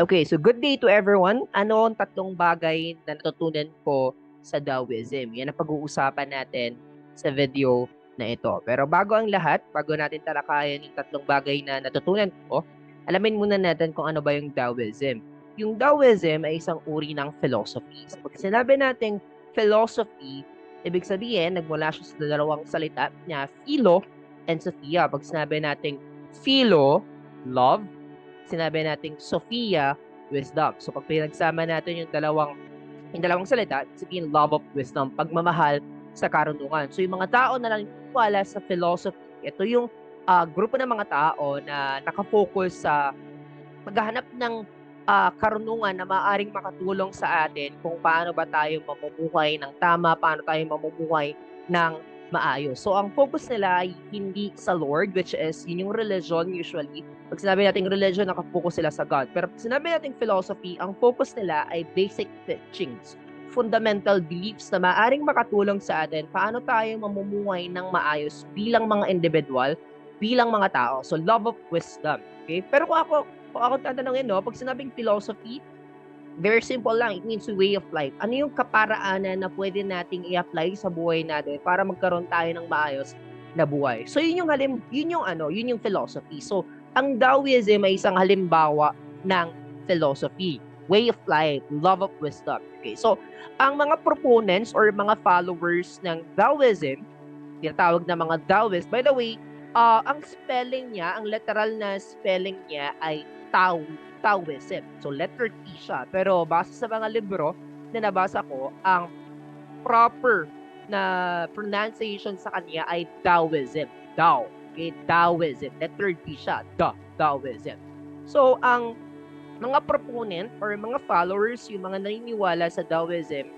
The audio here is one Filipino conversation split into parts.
Okay, so good day to everyone. Ano ang tatlong bagay na natutunan ko sa Taoism? Yan ang pag-uusapan natin sa video na ito. Pero bago ang lahat, bago natin talakayan yung tatlong bagay na natutunan ko, alamin muna natin kung ano ba yung Taoism. Yung Taoism ay isang uri ng philosophy. So pag sinabi nating philosophy, ibig sabihin, nagmula siya sa dalawang salita na philo and sophia. Pag sinabi nating philo, love, sinabi nating Sophia, wisdom. So pag pinagsama natin yung dalawang salita, sabihin love of wisdom, pagmamahal sa karunungan. So yung mga tao na naniniwala sa philosophy, ito yung grupo ng mga tao na nakafocus sa maghahanap ng karunungan na maaaring makatulong sa atin kung paano ba tayo mamumuhay ng tama, paano tayo mamumuhay ng maayos. So ang focus nila ay hindi sa Lord, which is yun yung religion usually. Pag sinabi natin religion, nakafocus sila sa God. Pero pag sinabi natin philosophy, ang focus nila ay basic teachings, fundamental beliefs na maaaring makatulong sa atin paano tayo mamumuhay ng maayos bilang mga individual, bilang mga tao. So love of wisdom. Okay? Pero kung ako tatanungin, no, pag sinabing philosophy, very simple lang. It means way of life. Ano yung kaparaanan na pwede nating i-apply sa buhay natin para magkaroon tayo ng maayos na buhay? So yun yung philosophy. So ang Taoism ay isang halimbawa ng philosophy, way of life, love of wisdom. Okay, so ang mga proponents or mga followers ng Taoism, tinatawag na mga Taoist, by the way, ang spelling niya, ang literal na spelling niya ay Taoism. So letter T siya. Pero base sa mga libro na nabasa ko, ang proper na pronunciation sa kanya ay Taoism. Tao. Okay, Taoism. Letter T siya. Taoism. So ang mga proponent or mga followers, yung mga naniniwala sa Taoism,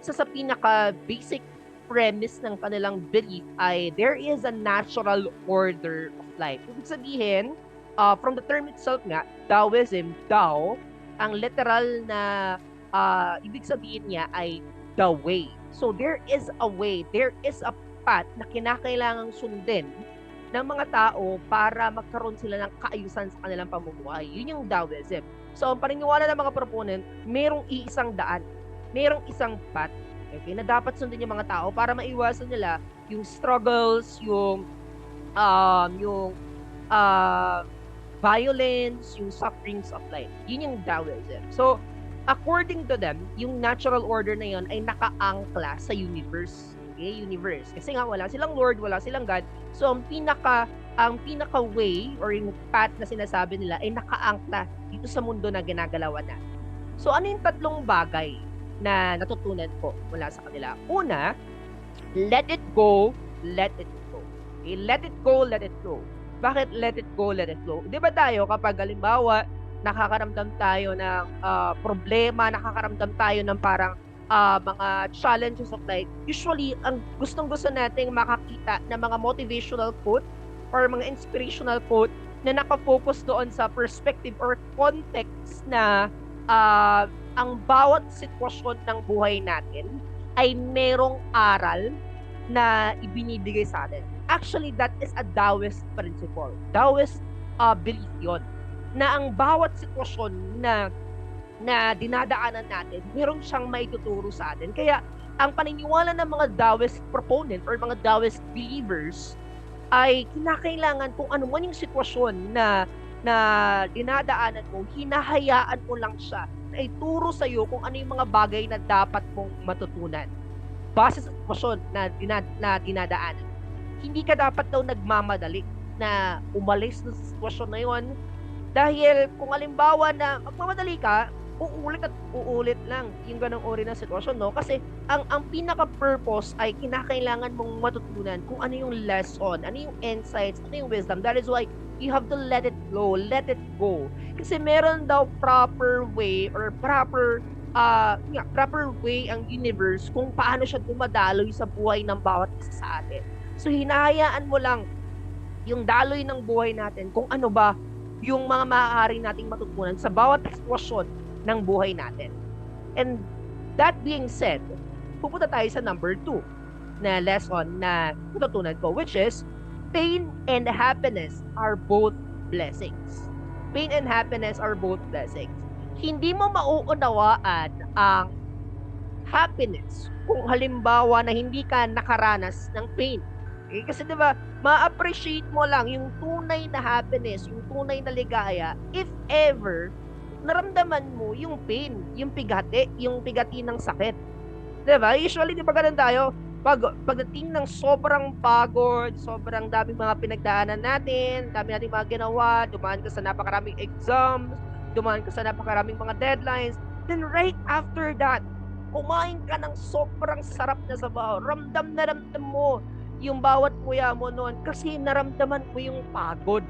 sa pinaka-basic premise ng kanilang belief ay there is a natural order of life. Ibig sabihin, from the term itself nga, Taoism, Tao, ang literal na ibig sabihin niya ay the way. So there is a way, there is a path na kinakailangang sundin ng mga tao para magkaroon sila ng kaayusan sa kanilang pamumuhay. Yun yung Taoism. So ang paniniwala ng mga proponent, merong iisang daan, merong isang path, okay, na dapat sundin yung mga tao para maiwasan nila yung struggles, yung violence, yung sufferings of life. Yun yung Taoism. So, according to them, yung natural order na yun ay nakaangkla sa universe. Okay, universe. Kasi nga wala silang Lord, wala silang God. So, ang pinaka way or yung path na sinasabi nila ay nakaangkla dito sa mundo na ginagalawan natin. So, ano yung tatlong bagay na natutunan ko mula sa kanila? Una, let it go, let it go. Okay, let it go, let it go. Bakit let it go, let it go? Di ba tayo kapag halimbawa, nakakaramdam tayo ng problema, nakakaramdam tayo ng parang mga challenges of life, usually, ang gustong-gusto nating makakita ng mga motivational quote or mga inspirational quote na nakafocus doon sa perspective or context na ang bawat sitwasyon ng buhay natin ay merong aral na ibinibigay sa atin. Actually, that is a Taoist principle. Taoist belief yun. Na ang bawat sitwasyon na dinadaanan natin, meron siyang maituturo sa atin. Kaya, ang paniniwala ng mga Taoist proponent or mga Taoist believers ay kinakailangan kung ano man yung sitwasyon na dinadaanan mo, hinahayaan mo lang siya na ituro sa iyo kung ano yung mga bagay na dapat mong matutunan base sa sitwasyon na dinadaanan. Hindi ka dapat daw nagmamadali na umalis sa sitwasyon na yon, dahil kung halimbawa na magmamadali ka, uulit at uulit lang yung ganong uri ng sitwasyon, no? Kasi ang pinaka-purpose ay kinakailangan mong matutunan kung ano yung lesson, ano yung insights, ano yung wisdom. That is why you have to let it flow, let it go. Kasi meron daw proper way or proper way ang universe kung paano siya dumadaloy sa buhay ng bawat isa sa atin. So hinahayaan mo lang yung daloy ng buhay natin kung ano ba yung mga maaari nating matutunan sa bawat sitwasyon ng buhay natin. And that being said, pupunta tayo sa number 2 na lesson na natutunan ko, which is pain and happiness are both blessings. pain and happiness are both blessings. Hindi mo mauunawaan ang happiness kung halimbawa na hindi ka nakaranas ng pain. Okay? Kasi diba, ma-appreciate mo lang yung tunay na happiness, yung tunay na ligaya, if ever, naramdaman mo yung pain, yung pigati ng sakit. Diba? Usually, di ba ganun tayo? Pagdating ng sobrang pagod, sobrang daming mga pinagdaanan natin, dami nating mga ginawa, dumaan ka sa napakaraming exams, dumaan ka sa napakaraming mga deadlines, then right after that, kumain ka ng sobrang sarap na sabaw. Ramdam na ramdam mo yung bawat kuya mo noon kasi naramdaman mo yung pagod.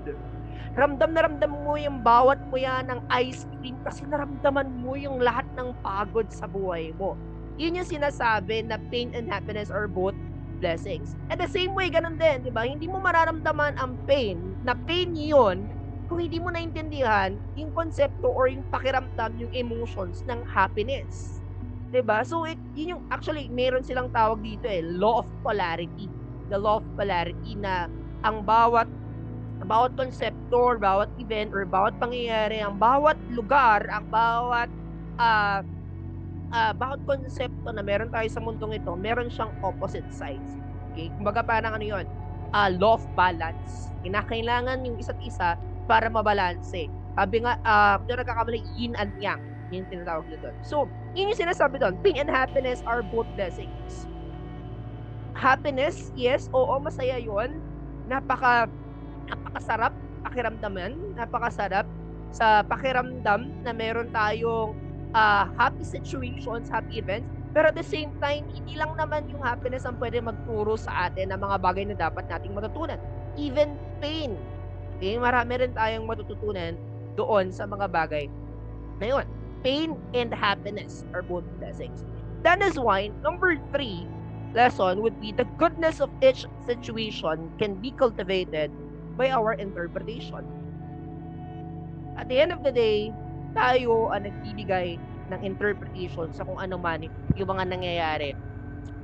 Ramdam na ramdam mo yung bawat kuya ng ice cream kasi naramdaman mo yung lahat ng pagod sa buhay mo. Yun yung sinasabi na pain and happiness are both blessings. At the same way, ganun din, di ba? Hindi mo mararamdaman ang pain, na pain yun, kung hindi mo naintindihan yung konsepto or yung pakiramdam, yung emotions ng happiness. Diba? So, yun yung, actually, meron silang tawag dito law of polarity. The law of polarity na ang bawat konsepto, or bawat event, or bawat pangyayari, ang bawat lugar, ang bawat konsepto na meron tayo sa mundong ito, meron siyang opposite sides. Okay? Kumbaga parang ano yun? Law of balance. Kinakailangan yung isa't isa para mabalanse. Sabi nga, kung nagkakamali, yin and yang. Yung tinatawag nyo doon. So, yun yung sinasabi doon. Pain and happiness are both blessings. Happiness, yes, oo, masaya yun. Napakasarap pakiramdaman. Napakasarap sa pakiramdam na meron tayong happy situations, happy events. Pero at the same time, hindi lang naman yung happiness ang pwede magturo sa atin ng mga bagay na dapat nating matutunan. Even pain. Okay? Marami rin tayong matututunan doon sa mga bagay na yun. Pain and happiness are both blessings. That is why, number 3 lesson would be the goodness of each situation can be cultivated by our interpretation. At the end of the day, tayo ang nagbibigay ng interpretation sa kung ano man yung mga nangyayari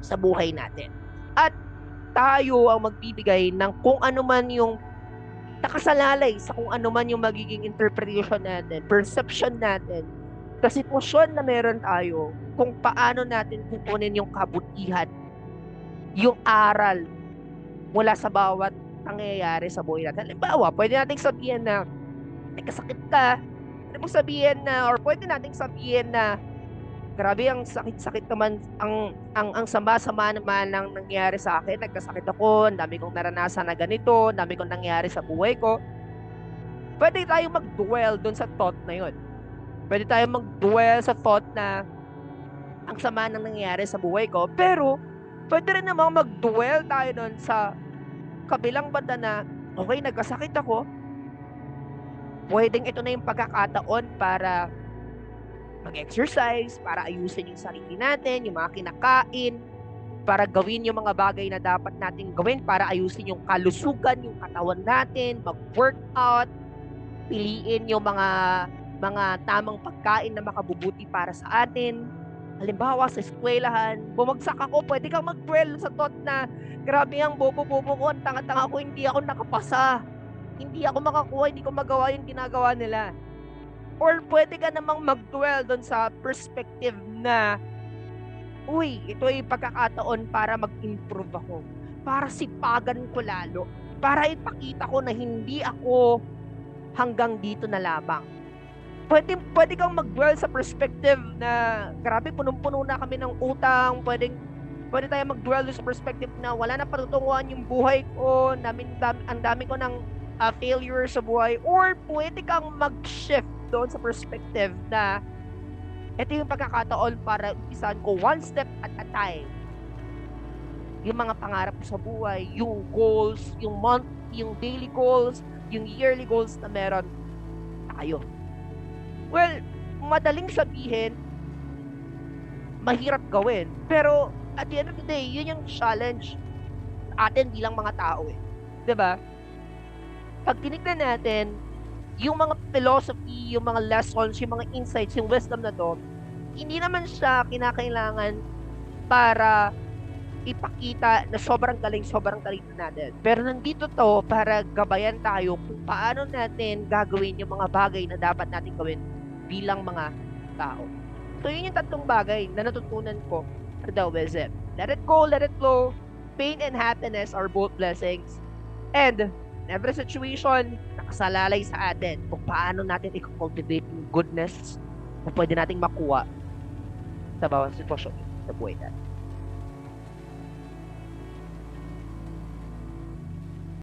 sa buhay natin. At tayo ang magbibigay ng kung ano man yung nakasalalay sa kung ano man yung magiging interpretation natin, perception natin, sa sitwasyon na meron tayo, kung paano natin kukunin yung kabutihan, yung aral mula sa bawat nangyayari sa buhay natin. Halimbawa, pwede nating sabihin na may kasakit ka, pwede mong sabihin na, or pwede nating sabihin na grabe ang sakit-sakit naman, ang sama-sama naman ng nangyayari sa akin, nagkasakit ako, ang dami kong naranasan na ganito, ang dami kong nangyayari sa buhay ko. Pwede tayong mag-dwell dun sa thought na yun. Pwede tayong mag-dwell sa thought na ang sama ng nangyayari sa buhay ko. Pero, pwede rin namang mag-dwell tayo nun sa kabilang banda na, okay, nagkasakit ako. Pwedeng ito na yung pagkakataon para mag-exercise, para ayusin yung sarili natin, yung mga kinakain, para gawin yung mga bagay na dapat natin gawin, para ayusin yung kalusugan, yung katawan natin, mag-workout, piliin yung mga tamang pagkain na makabubuti para sa atin. Halimbawa, sa eskwelahan, bumagsak ako, pwede kang mag-dwell sa thought na, grabe ang bobo-bobo ko, ang tanga-tanga ko, hindi ako nakapasa. Hindi ako makakuha, hindi ko magawa yung ginagawa nila. Or pwede ka namang mag-dwell doon sa perspective na, uy, ito ay pagkakataon para mag-improve ako. Para sipagan ko lalo. Para ipakita ko na hindi ako hanggang dito na lamang. Pwede kang mag-dwell sa perspective na grabe, punong-puno na kami ng utang. Pwede tayo mag-dwell sa perspective na wala na patutunguhan yung buhay ko, ang dami ko ng failure sa buhay. Or pwede kang mag-shift doon sa perspective na ito yung pagkakataon para umpisan ko one step at a time. Yung mga pangarap ko sa buhay, yung goals, yung daily goals, yung yearly goals na meron tayo. Well, madaling sabihin, mahirap gawin. Pero at the end of the day, yun yung challenge atin bilang mga tao eh. 'Di ba? Pag tinignan natin yung mga philosophy, yung mga lessons, yung mga insights, yung wisdom na to, hindi naman siya kinakailangan para ipakita na sobrang galing natin. Pero nandito to para gabayan tayo kung paano natin gagawin yung mga bagay na dapat natin gawin bilang mga tao. So yun yung tatlong bagay na natutunan ko sa Taoism. Let it go, let it flow. Pain and happiness are both blessings. And in every situation, nakasalalay sa atin kung paano natin i-cultivate yung goodness na pwede nating makuha sa bawat sitwasyon sa buhay natin.